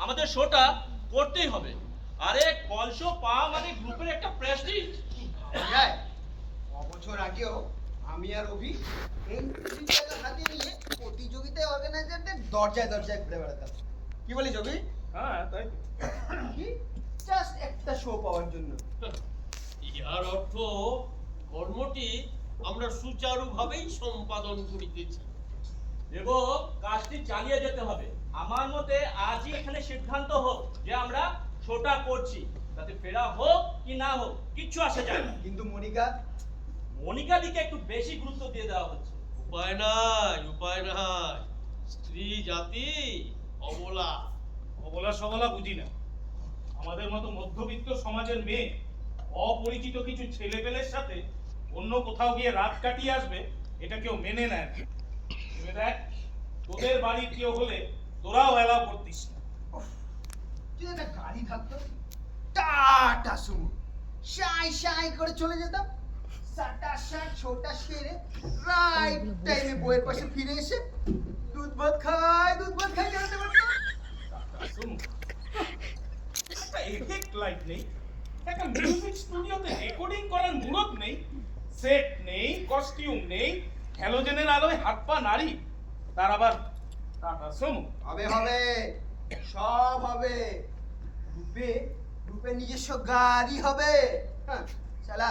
আমাদের শোটা করতেই হবে। আরে কলসো পা মানে গ্রুপের একটা প্রেস্টিজ। যায় বছর আগেও আমি আর অভি এই টাকা হাতে নিয়ে প্রতিযোগিতায় অর্গানাইজারদের দরজায় দরজায় ঘুরে বেড়াতাম। কি বলিস অভি? হ্যাঁ তাই তো। কি জাস্ট একটা শো পাওয়ার জন্য? ইহার অর্থ কর্মটি আমরা সুচারুভাবেই সম্পাদন করিতেছি এবং কাজটি চালিয়ে যেতে হবে। আমার মতে আজই এখানে সিদ্ধান্ত হোক যে আমরা শোটা করছি, তাতে ফেরা হোক কি না হোক কিচ্ছু আসে যায় না। কিন্তু মনিকা মনিকা দিকে একটু বেশি গুরুত্ব দিয়ে দেওয়া হচ্ছে। উপায় নাই। স্ত্রী জাতি অবলা। অবলা সবলা বুঝি না। আমাদের মতো মধ্যবিত্ত সমাজের মেয়ে অপরিচিত কিছু ছেলেপেলের সাথে অন্য কোথাও গিয়ে রাত কাটিয়ে আসবে, এটা কেউ মেনে নেয় না। ভেবে দেখ, তোদের বাড়ির কেউ হলে তোরাও এলাও করতিস না। যদি একটা গাড়ি থাকতো, টাটা সুমো শাই শাই করে চলে যেতাম, সাটা শাট ছোটা সেরে রাইট টাইমে বইয়ের পাশে ফিরে এসে দুধ ভাত খাই জানতে পারতাম। শুন, একটা এফেক্ট লাইট নেই, একটা মিউজিক স্টুডিওতে রেকর্ডিং করার মুরত নেই, সেট নেই, কস্টিউম নেই, হ্যালোজেনের আলোয় হাত পা নাড়ি, তার আবার টাটা সুমো। হবে সব হবে। রূপে নিজস্ব গাড়ি হবে। হ্যাঁ, শালা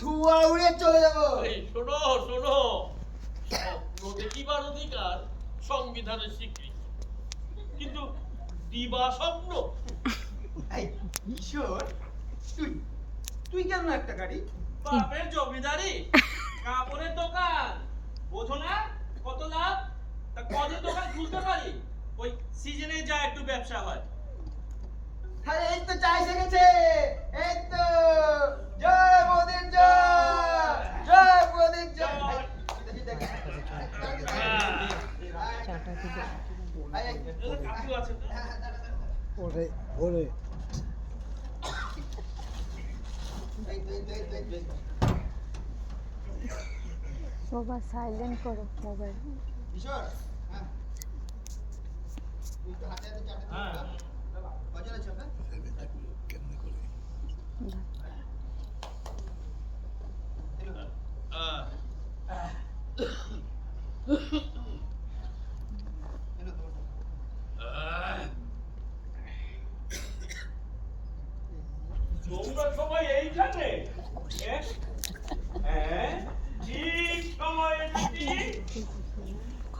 ধোঁয়া উড়ে চলে যাবো। এই শোনো স্বপ্ন দেখিবার অধিকার সংবিধানের স্বীকৃতি, কিন্তু দিবা স্বপ্ন। এই কিশোর, তুই কেন একটা গাড়ি? বাপের জমিদারি, কাপড়ের দোকান, বোঝো না কত লাভ? তা কদিন দোকান খুলতে পারি, ওই সিজনে যা একটু ব্যবসা হয়। আরে এই তো চা এসে গেছে। এই তো জয় মোদির জয় মোদির জয়। কাকু আছে তো? ওরে ওরে বাবা সাইলেন্ট করো মোবাইল। কিশোর, হ্যাঁ তুই তো হাতে হাতে চাটা দিবি। কজন আছো? কেমনে করে তোমরা সবাই এইখানে? হ্যাঁ, ঠিক সময়ে এসেছি।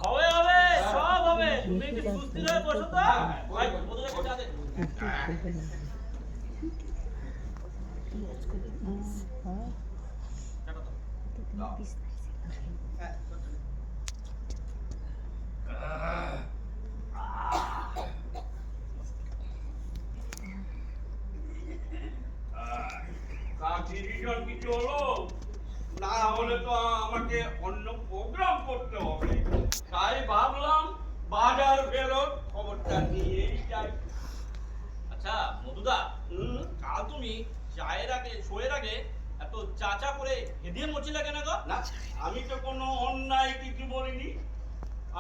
হবে, সব হবে। তুমি একটু সুস্থির হয়ে বসো তো। ভাই, ওদের একটা চা দে। কিছু হলো না হলে তো আমাকে অন্য প্রোগ্রাম করতে হবে, তাই ভাবলাম বাজার ফেরত খবরটা নিয়েই যাই। আচ্ছা মধুদা, কাল তুমি শোয়ের আগে এত চাচা করে হেদিয়ে মরছিলে কেন গো? না, আমি তো কোনো অন্যায় কিছু বলিনি।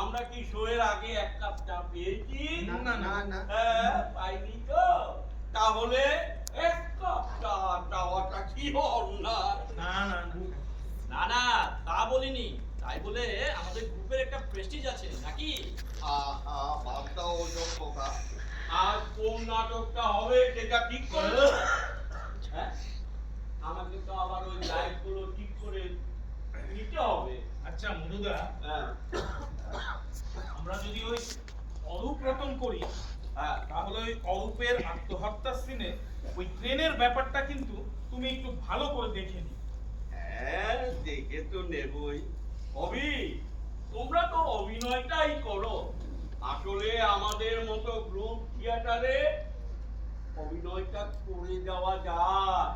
আমরা কি শোয়ের আগে এক কাপ চা পেয়েছি? না। হ্যাঁ, পাইনি তো। তাহলে এক কাপ চা চাওয়াটা কি অন্যায়? না, তা বলিনি। তাই বলে আমাদের গ্রুপের একটা প্রেস্টিজ আছে নাকি? বাদ দাও ওসব কথা। আর কোন নাটকটা হবে সেটা ঠিক করে দাও। হ্যাঁ, আমাকে তো আবার ওই লাইফগুলো ঠিক করে নিতে হবে। আচ্ছা মনুদা, হ্যাঁ আমরা যদি ওই অরূপ রটন করি, হ্যাঁ, তাহলে ওই অরূপের আত্মহত্যা সিনে ওই ট্রেনের ব্যাপারটা কিন্তু তুমি একটু ভালো করে দেখে নি। হ্যাঁ, দেখে তো নেবই। তোমরা তো অভিনয়টাই করো। আসলে আমাদের মতো গ্রুপ থিয়েটারে অভিনয়টা করে যাওয়া যায়,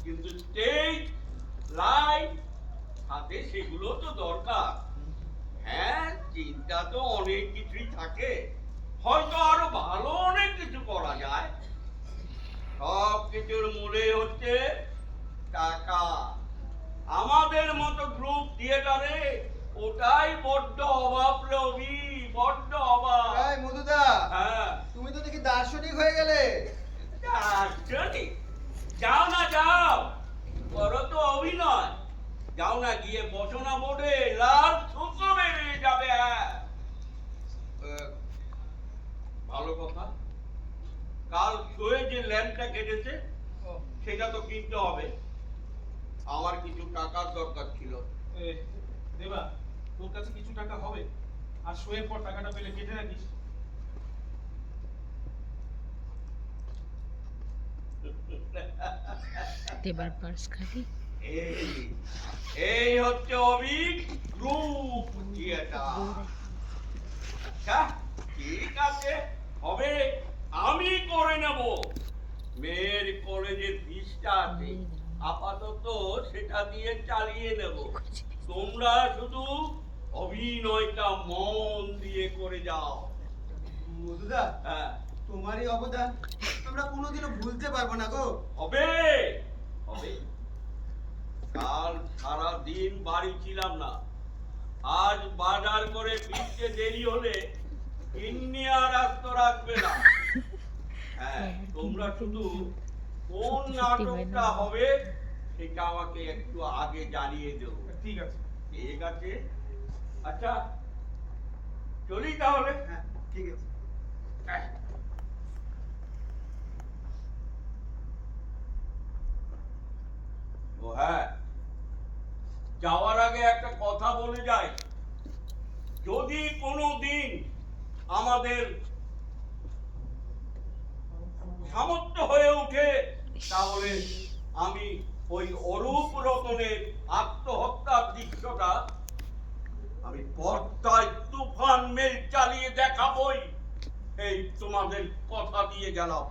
কিন্তু স্টেজ লাইট হাতে সেগুলো তো দরকার। হ্যাঁ, চিন্তা তো অনেক কিছুই থাকে, হয়তো আরো ভালো অনেক কিছু করা যায়। সব কিছুর মূলে হচ্ছে টাকা। আমাদের মতো গ্রুপ থিয়েটারে ওটাই বড্ড অভাব, রবি, বড্ড অভাব। এই মধুদা, হ্যাঁ, তুমি তো দেখি দাস কথা, কাল শোয়ে যে ল্যাম্পটা কেটেছে ও, সেটা তো কিনতে হবে। আমার কিছু টাকার দরকার ছিল। এ, দেবা, তোর কাছে কিছু টাকা হবে? আর শোয়ের পর টাকাটা পেলে কেটে রাখিস। দেবার পার্স খালি এই এই হচ্ছে অভিক রূপ থিয়েটার। আচ্ছা, ঠিক আছে, হবে, আমি করে নেব। মেয়ের কলেজের ফিসটা আছে, আপাতত সেটা দিয়ে চালিয়ে নেব। তোমরা শুধু অভিনয়টা মন দিয়ে করে যাও। মধুদা, হ্যাঁ, তোমার এই অবদান আমরা কোনোদিনও ভুলতে পারবো না গো। হবে হবে। কাল সারা দিন বাড়ি ছিলাম না, আজ বাজার করে ফিরতে দেরি হলে গিন্নি আর আস্ত রাখবে না। হ্যাঁ, তোমরা শুধু কোন নাটকটা হবে সেটা আমাকে একটু আগে জানিয়ে দেবো। ঠিক আছে। ঠিক আছে, আচ্ছা চলি তাহলে। হ্যাঁ, ঠিক আছে। ও হ্যাঁ, যাওয়ার আগে একটা কথা বলে যাই। যদি কোনো দিন আমাদের সামর্থ্য হয়ে ওঠে, তাহলে আমি ওই অরূপ রতনের আত্মহত্যার দৃশ্যটা আমি পর্দায় তুফান মেল চালিয়ে দেখাবই। এই তোমাদের কথা দিয়ে গেলাম।